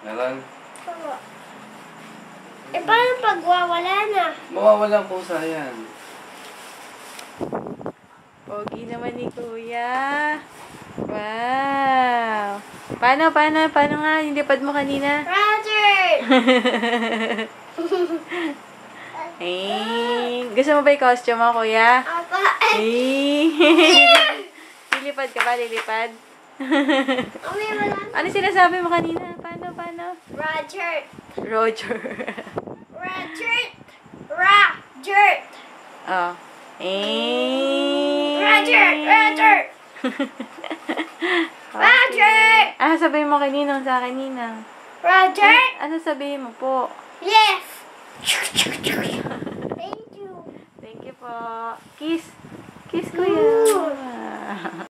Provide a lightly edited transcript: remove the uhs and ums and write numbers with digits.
Meron? Oo. Eh, paano pag wala na? Mawawala ang pusa yan. Pogi naman ni Kuya. Wow. Paano nga? Yung lipad mo kanina? Roger! Gusto mo ba yung costume mo, Kuya? Apa? Lilipad ka ba? Lilipad? May wala na. Ano sinasabi mo kanina? Paano? Roger! Roger. Roger! Roger! Oh. Roger! Roger! Roger! Ah, sabihin mo kanina sa kanina. Roger! Ano sabihin mo po? Yes! Thank you. Thank you po. Kiss. Kiss, Kuya.